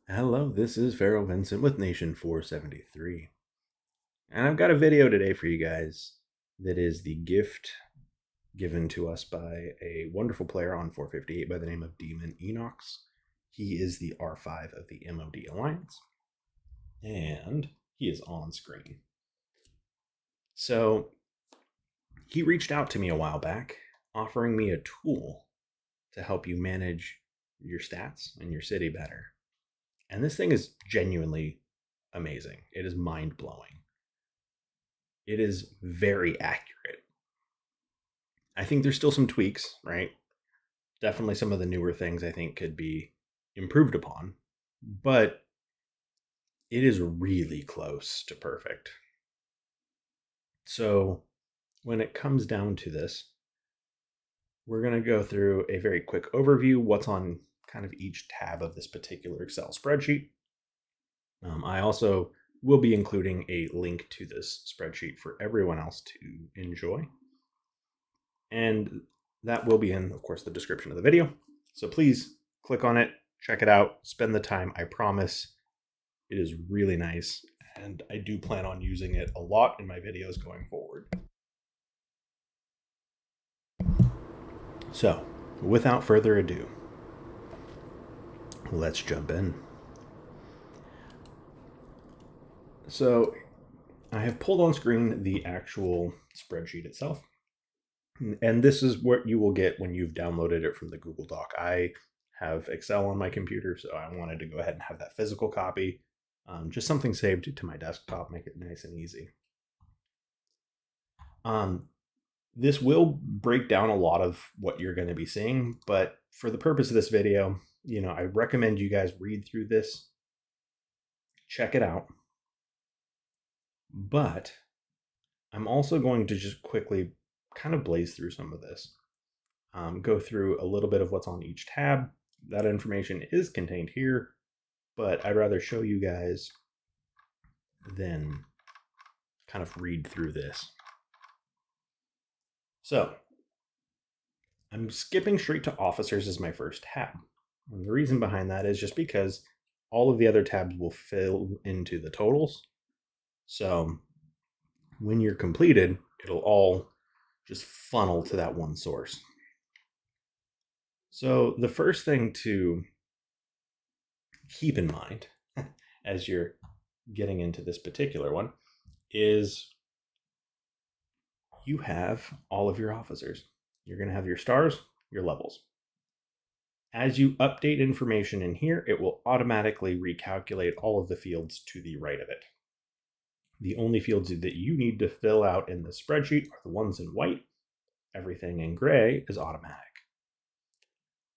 Hello, this is Pharaoh Vincent with Nation 473. And I've got a video today for you guys that is the gift given to us by a wonderful player on 458 by the name of Demon Ineochs. He is the R5 of the MOD Alliance, and he is on screen. So he reached out to me a while back, offering me a tool to help you manage your stats and your city better. And this thing is genuinely amazing. It is mind blowing. It is very accurate. I think there's still some tweaks, right? Definitely some of the newer things I think could be improved upon, but it is really close to perfect. So when it comes down to this, we're going to go through a very quick overview, what's on kind of each tab of this particular Excel spreadsheet. I also will be including a link to this spreadsheet for everyone else to enjoy. And that will be in, of course, the description of the video. So please click on it, check it out, spend the time. I promise it is really nice. And I do plan on using it a lot in my videos going forward. So without further ado, let's jump in. So I have pulled on screen the actual spreadsheet itself. And this is what you will get when you've downloaded it from the Google Doc. I have Excel on my computer, so I wanted to go ahead and have that physical copy. Just something saved to my desktop, make it nice and easy. This will break down a lot of what you're going to be seeing, but for the purpose of this video, I recommend you guys read through this, check it out. But I'm also going to just quickly kind of blaze through some of this, go through a little bit of what's on each tab. That information is contained here, but I'd rather show you guys than kind of read through this. So I'm skipping straight to officers as my first tab. And the reason behind that is just because all of the other tabs will fill into the totals. So when you're completed, it'll all just funnel to that one source. So the first thing to keep in mind as you're getting into this particular one is you have all of your officers. You're going to have your stars, your levels. As you update information in here, it will automatically recalculate all of the fields to the right of it. The only fields that you need to fill out in the spreadsheet are the ones in white. Everything in gray is automatic.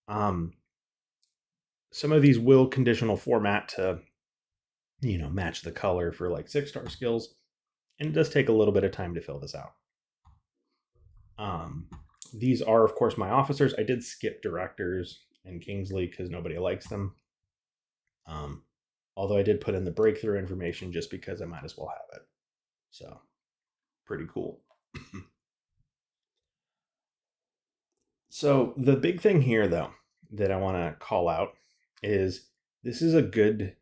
Some of these will conditional format to, match the color for like 6-star skills. And it does take a little bit of time to fill this out. These are, of course, my officers. I did skip directors and Kingsley because nobody likes them. Although I did put in the breakthrough information just because I might as well have it. So, pretty cool. So the big thing here, though, that I want to call out is this is a good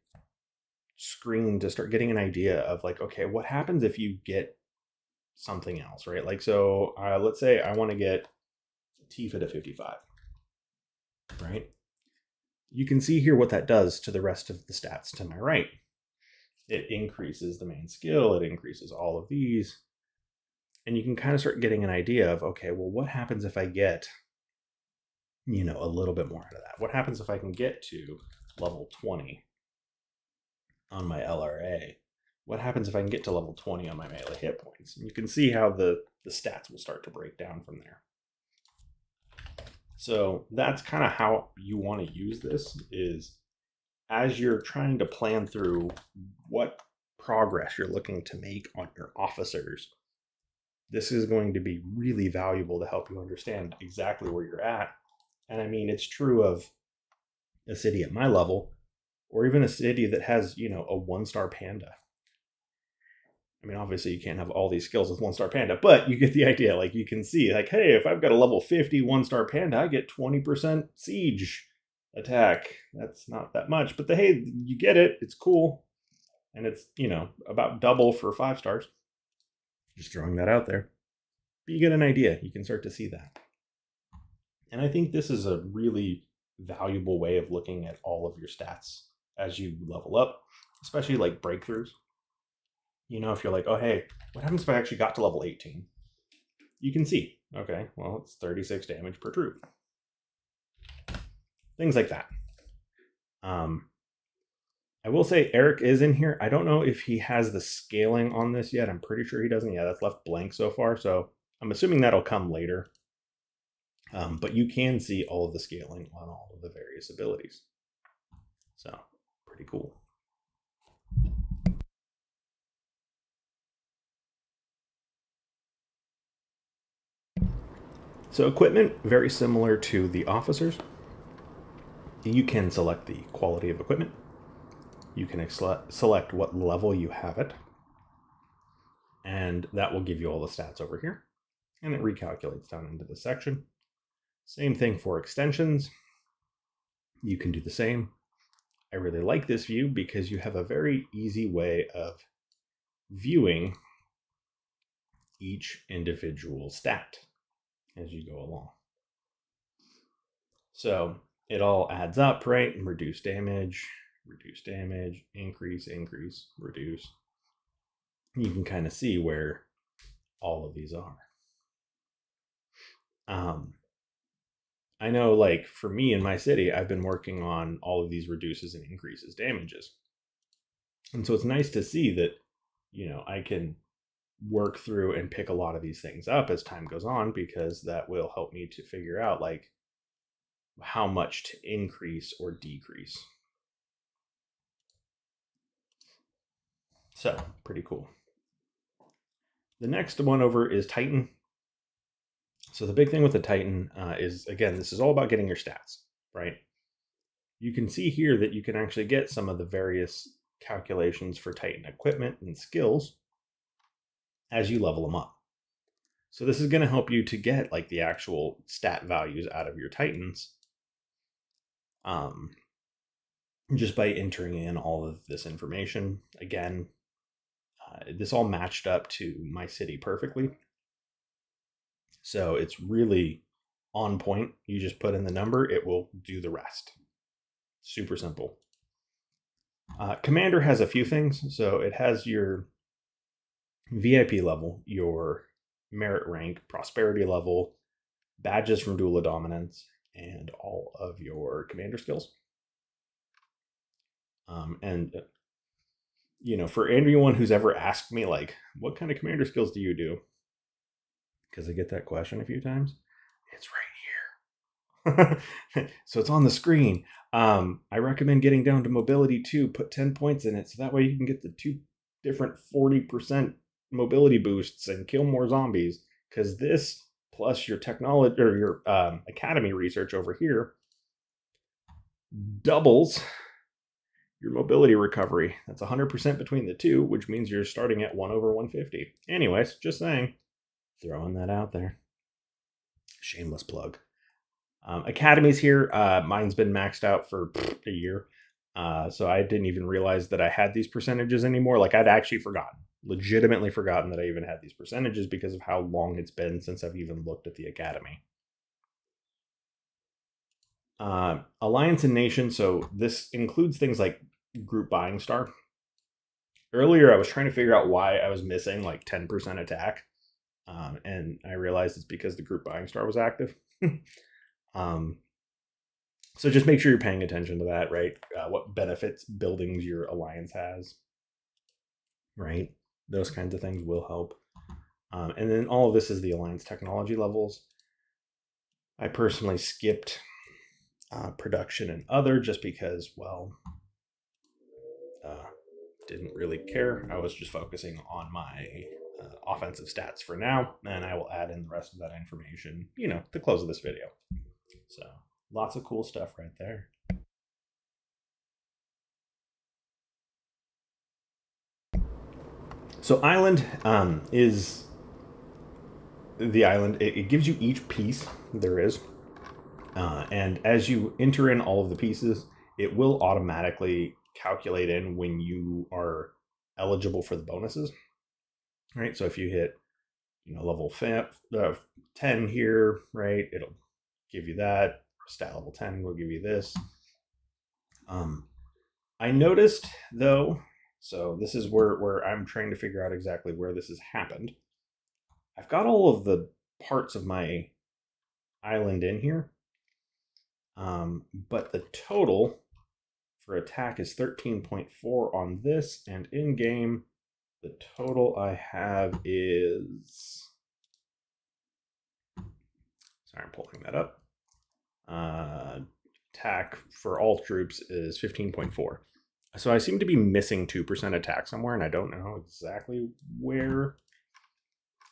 screen to start getting an idea of like, okay, what happens if you get something else, right? Like, so let's say I want to get Tifa to 55, right? You can see here what that does to the rest of the stats to my right. It increases the main skill, it increases all of these, and you can kind of start getting an idea of, okay, well, what happens if I get, a little bit more out of that? What happens if I can get to level 20 on my LRA? What happens if I can get to level 20 on my melee hit points? And you can see how the stats will start to break down from there. So that's kind of how you want to use this, is as you're trying to plan through what progress you're looking to make on your officers, this is going to be really valuable to help you understand exactly where you're at. And I mean, it's true of a city at my level, or even a city that has, a 1-star panda. I mean, obviously you can't have all these skills with 1-star panda, but you get the idea. Like, you can see, like, hey, if I've got a level 50 1-star panda, I get 20% siege attack. That's not that much, but hey, you get it. It's cool. And it's, you know, about double for 5 stars. Just throwing that out there. But you get an idea. You can start to see that. And I think this is a really valuable way of looking at all of your stats as you level up, especially like breakthroughs. You know, if you're like, oh, hey, what happens if I actually got to level 18? You can see, okay, well, it's 36 damage per troop. Things like that. I will say Eric is in here. I don't know if he has the scaling on this yet. I'm pretty sure he doesn't. Yeah, that's left blank so far. So I'm assuming that'll come later. But you can see all of the scaling on all of the various abilities. So pretty cool. So equipment, very similar to the officers. You can select the quality of equipment. You can select what level you have it. And that will give you all the stats over here. And it recalculates down into this section. Same thing for extensions. You can do the same. I really like this view because you have a very easy way of viewing each individual stat as you go along. So it all adds up, right? Reduce damage, increase, reduce. You can kind of see where all of these are. I know, like, for me in my city, I've been working on all of these reduces and increases damages. And so it's nice to see that, you know, I can work through and pick a lot of these things up as time goes on, because that will help me to figure out, like, how much to increase or decrease. So, pretty cool. The next one over is Titan. So the big thing with the Titan is, again, this is all about getting your stats, right? You can see here that you can actually get some of the various calculations for Titan equipment and skills as you level them up. So this is going to help you to get like the actual stat values out of your Titans, just by entering in all of this information. Again, this all matched up to my city perfectly. So it's really on point. You just put in the number, it will do the rest. Super simple. Commander has a few things. So it has your VIP level, your merit rank, prosperity level, badges from Duel of Dominance, and all of your commander skills. And you know, for anyone who's ever asked me, like, what kind of commander skills do you do? Because I get that question a few times. It's right here. So it's on the screen. I recommend getting down to mobility 2, put 10 points in it, so that way you can get the 2 different 40% mobility boosts and kill more zombies. Because this, plus your technology or your academy research over here, doubles your mobility recovery. That's 100% between the two, which means you're starting at 1/150. Anyways, just saying. Throwing that out there. Shameless plug. Academies here. Mine's been maxed out for a year. So I didn't even realize that I had these percentages anymore. Like, I'd actually legitimately forgotten that I even had these percentages because of how long it's been since I've even looked at the academy. Alliance and Nation. So this includes things like group buying star. Earlier, I was trying to figure out why I was missing like 10% attack. And I realized it's because the group buying star was active. So just make sure you're paying attention to that, right? What benefits buildings your alliance has, right? Those kinds of things will help. And then all of this is the alliance technology levels. I personally skipped production and other just because, well, didn't really care. I was just focusing on my offensive stats for now, and I will add in the rest of that information, you know, to close of this video. So lots of cool stuff right there. So island is the island. It gives you each piece there is And as you enter in all of the pieces, it will automatically calculate in when you are eligible for the bonuses. Right, so if you hit, level 10 here, right, it'll give you that. Stat level 10 will give you this. I noticed though, so this is where I'm trying to figure out exactly where this has happened. I've got all of the parts of my island in here, but the total for attack is 13.4 on this, and in game, the total I have is. Sorry, I'm pulling that up. Attack for all troops is 15.4. So I seem to be missing 2% attack somewhere, and I don't know exactly where.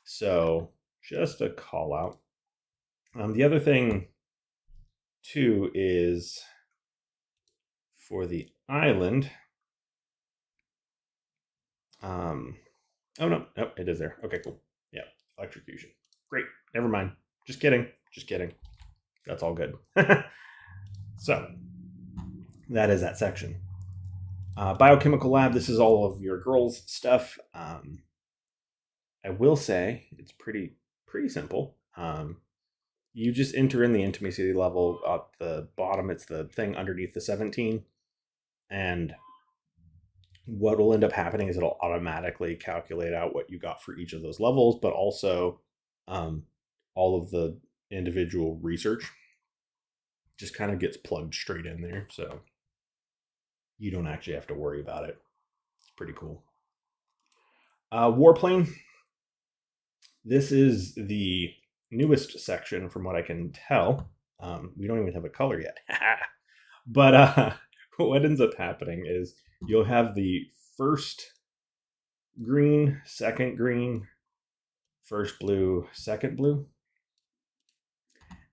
So just a call out. The other thing, too, is for the island. Oh, no, it is there. Okay, cool. Yeah, electrocution. Great. Never mind. Just kidding. Just kidding. That's all good. So that is that section. Biochemical lab. This is all of your girls' stuff. I will say it's pretty simple. You just enter in the intimacy level at the bottom. It's the thing underneath the 17, and what will end up happening is it'll automatically calculate out what you got for each of those levels, but also all of the individual research just kind of gets plugged straight in there, so you don't actually have to worry about it. It's pretty cool. Warplane. This is the newest section from what I can tell. We don't even have a color yet. But what ends up happening is you'll have the first green, second green, first blue, second blue.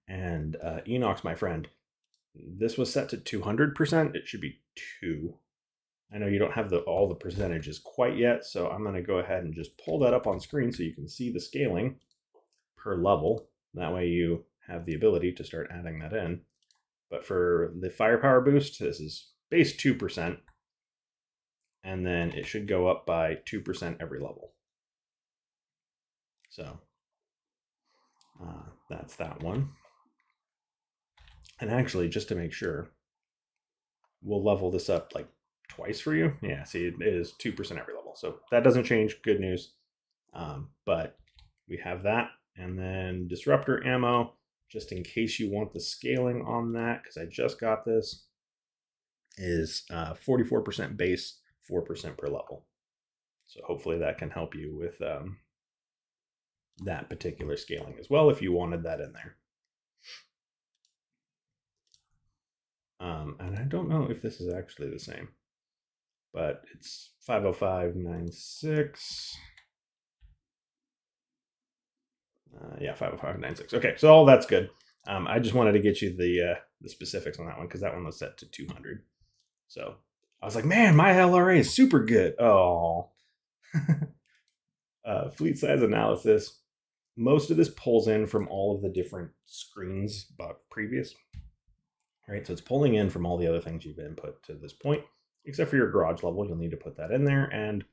And Ineochcs, my friend, this was set to 200%. It should be 2. I know you don't have all the percentages quite yet, so I'm going to go ahead and just pull that up on screen so you can see the scaling per level. That way you have the ability to start adding that in. But for the firepower boost, this is base 2%, and then it should go up by 2% every level. So that's that one. And actually, just to make sure, we'll level this up like twice for you. Yeah, see, it is 2% every level. So that doesn't change. Good news. But we have that. And then disruptor ammo, just in case you want the scaling on that, because I just got this, is 44% base, 4% per level. So hopefully that can help you with that particular scaling as well, if you wanted that in there. And I don't know if this is actually the same, but it's 50596. Yeah, 50596. Okay, so all that's good. I just wanted to get you the specifics on that one because that one was set to 200. So I was like, man, my LRA is super good. Oh. Fleet size analysis. Most of this pulls in from all of the different screens previous. Right, so it's pulling in from all the other things you've input to this point, except for your garage level. You'll need to put that in there, and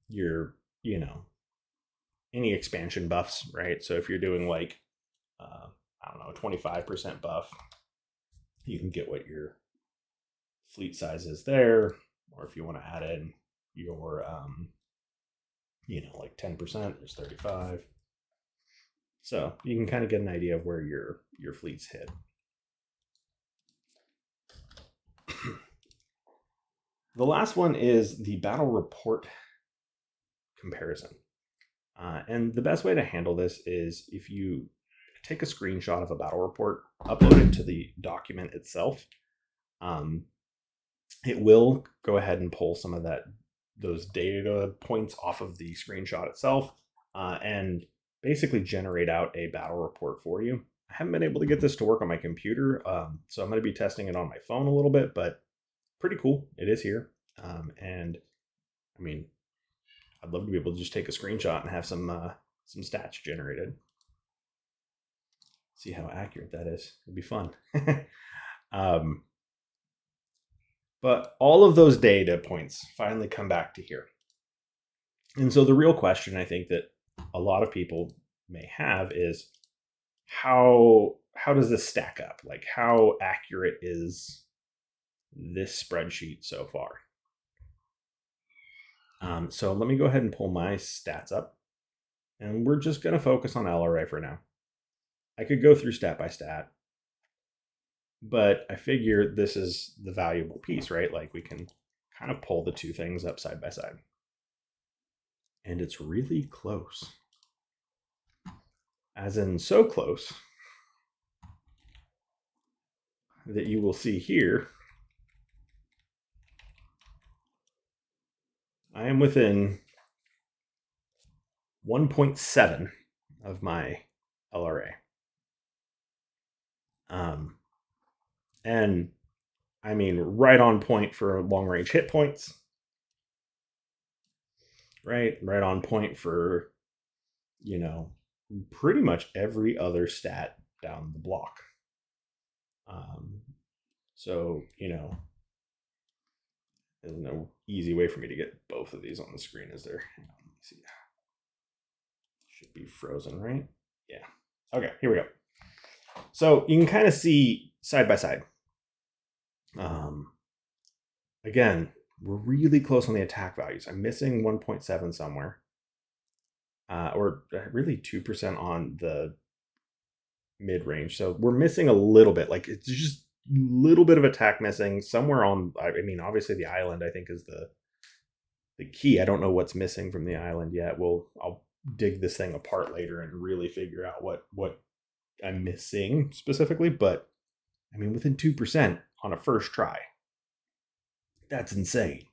your, any expansion buffs, right? So if you're doing like, I don't know, a 25% buff, you can get what your fleet size is there, or if you want to add in your, like 10%, there's 35. So you can kind of get an idea of where your fleet's hit. The last one is the battle report comparison. And the best way to handle this is if you take a screenshot of a battle report, upload it to the document itself. It will go ahead and pull some of those data points off of the screenshot itself and basically generate out a battle report for you. I haven't been able to get this to work on my computer, so I'm going to be testing it on my phone a little bit, but pretty cool. It is here. And I mean, I'd love to be able to just take a screenshot and have some stats generated. See how accurate that is. It'd be fun. But all of those data points finally come back to here. And so the real question I think that a lot of people may have is how does this stack up? Like, how accurate is this spreadsheet so far? So let me go ahead and pull my stats up, and we're just going to focus on LRA for now. I could go through stat by stat, but I figure this is the valuable piece, right? Like, we can kind of pull the two things up side by side. And it's really close. As in so close that you will see here, I am within 1.7 of my LRA. And I mean, right on point for long range hit points. Right on point for, you know, pretty much every other stat down the block. So, you know, there's no easy way for me to get both of these on the screen, is there? Hang on, let me see. Should be frozen, right? Yeah. Okay, here we go. So you can kind of see side by side. Again, we're really close on the attack values. I'm missing 1.7 somewhere. Or really 2% on the mid-range. So we're missing a little bit. Like, it's just a little bit of attack missing somewhere on, I mean, obviously the island, I think, is the key. I don't know what's missing from the island yet. I'll dig this thing apart later and really figure out what I'm missing specifically. But I mean, within 2% on a first try. That's insane.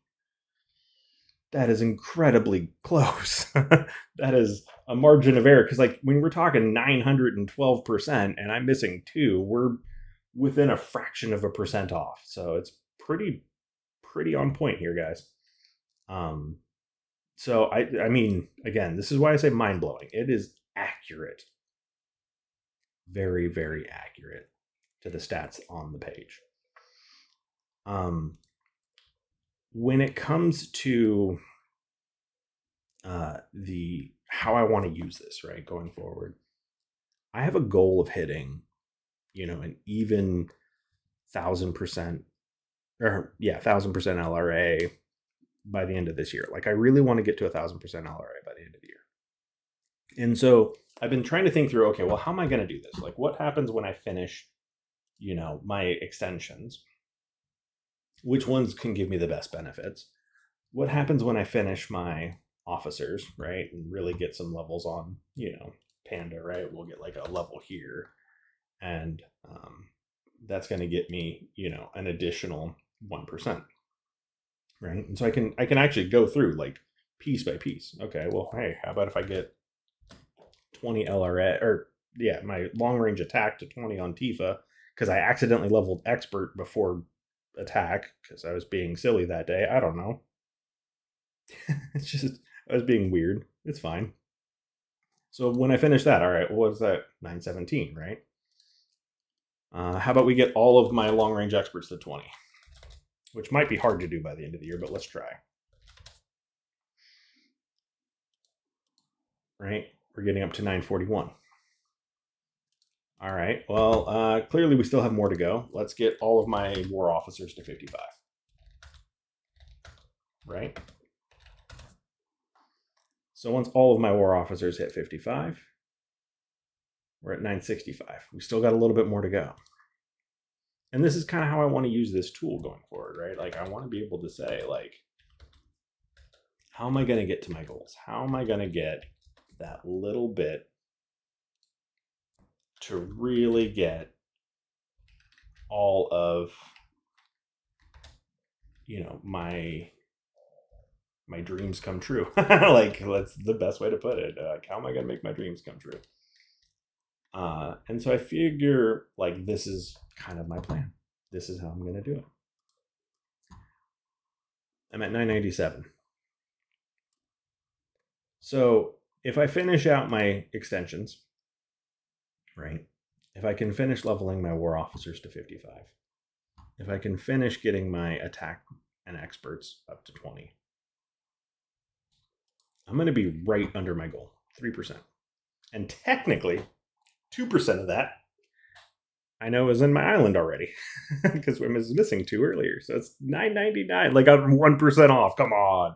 That is incredibly close. That is a margin of error. Because, like, when we're talking 912% and I'm missing 2, we're within a fraction of a percent off. So it's pretty on point here, guys. So I mean, again, this is why I say mind blowing. It is accurate. Very, very accurate to the stats on the page. When it comes to how I want to use this, right, going forward, I have a goal of hitting, you know, an even 1,000%, or 1,000% LRA by the end of this year. Like, I really want to get to 1,000% LRA by the end of the year. And so I've been trying to think through, okay, well, how am I going to do this? Like, what happens when I finish, you know, my extensions? Which ones can give me the best benefits? What happens when I finish my officers, right? And really get some levels on, you know, Panda, right? We'll get like a level here. And that's going to get me, you know, an additional 1%. Right? And so I can actually go through like piece by piece. Okay, well, hey, how about if I get 20 LRA, or my long range attack to 20 on Tifa, because I accidentally leveled expert before attack because I was being silly that day. I don't know. It's just, I was being weird. It's fine. So when I finish that, all right, what was that? 917, right? How about we get all of my long range experts to 20? Which might be hard to do by the end of the year, but let's try. Right? We're getting up to 941. All right, well, clearly we still have more to go. Let's get all of my war officers to 55. Right? So once all of my war officers hit 55, we're at 965. We still got a little bit more to go. And this is kind of how I want to use this tool going forward, right? Like, I want to be able to say, like, how am I going to get to my goals? How am I going to get that little bit to really get all of, you know, my dreams come true? Like, that's the best way to put it. Like, how am I going to make my dreams come true? And so I figure, like, this is kind of my plan. This is how I'm going to do it. I'm at 997. So if I finish out my extensions, right, if I can finish leveling my war officers to 55, if I can finish getting my attack and experts up to 20, I'm going to be right under my goal, 3%. And technically, 2% of that I know is in my island already because I was missing 2 earlier. So it's 9.99, like I'm 1% off. Come on.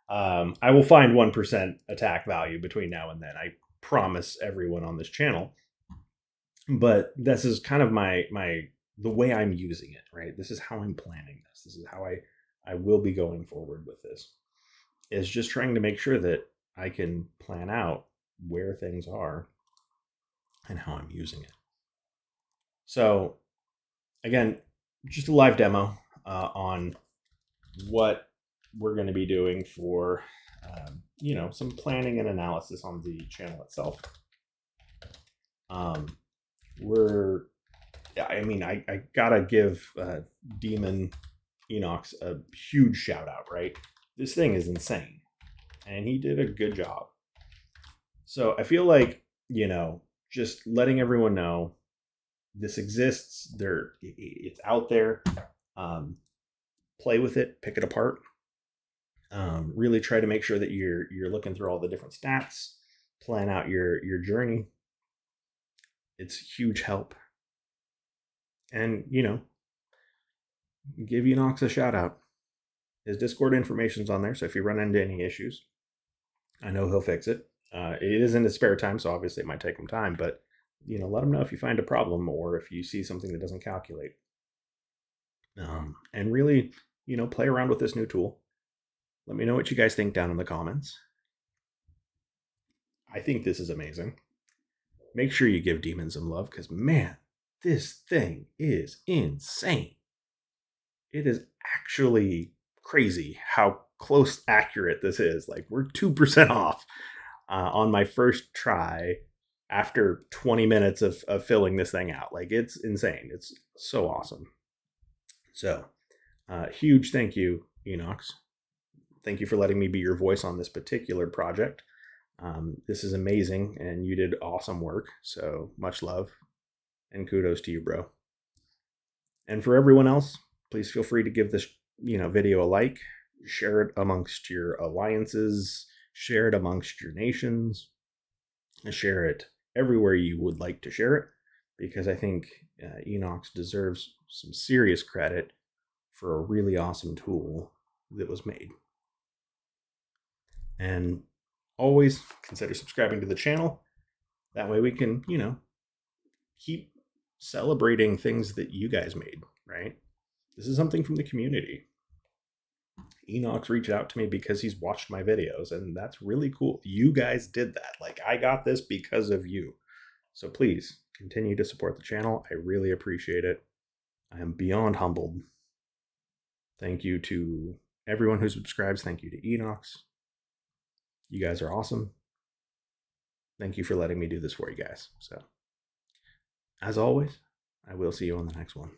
I will find 1% attack value between now and then. I promise everyone on this channel. But this is kind of the way I'm using it, right? This is how I'm planning this. This is how I will be going forward with this. Is just trying to make sure that I can plan out where things are and how I'm using it. So again, just a live demo on what we're going to be doing for, some planning and analysis on the channel itself. I gotta give Demon Ineochs a huge shout out, right? This thing is insane, and he did a good job. So I feel like, just letting everyone know this exists. It's out there. Play with it, pick it apart. Really try to make sure that you're looking through all the different stats, plan out your journey. It's huge help. And, give Ineochs a shout out. His Discord information's on there, so if you run into any issues, I know he'll fix it. It is in his spare time, so obviously it might take him time, but, let him know if you find a problem or if you see something that doesn't calculate. And really, play around with this new tool. Let me know what you guys think down in the comments. I think this is amazing. Make sure you give Demon some love, because, man, this thing is insane. It is actually crazy how close accurate this is. Like, we're 2% off on my first try after 20 minutes of filling this thing out. Like, it's insane. It's so awesome. So, huge thank you, Ineochs. Thank you for letting me be your voice on this particular project. This is amazing, and you did awesome work. So much love and kudos to you, bro. And for everyone else, please feel free to give this video a like, share it amongst your alliances, share it amongst your nations, share it everywhere you would like to share it, because I think Ineochs deserves some serious credit for a really awesome tool that was made. And always consider subscribing to the channel. That way we can, keep celebrating things that you guys made, right? This is something from the community. Ineochs reached out to me because he's watched my videos, and that's really cool. You guys did that. Like, I got this because of you. So please continue to support the channel. I really appreciate it. I am beyond humbled. Thank you to everyone who subscribes. Thank you to Ineochs. You guys are awesome. Thank you for letting me do this for you guys. So, as always, I will see you on the next one.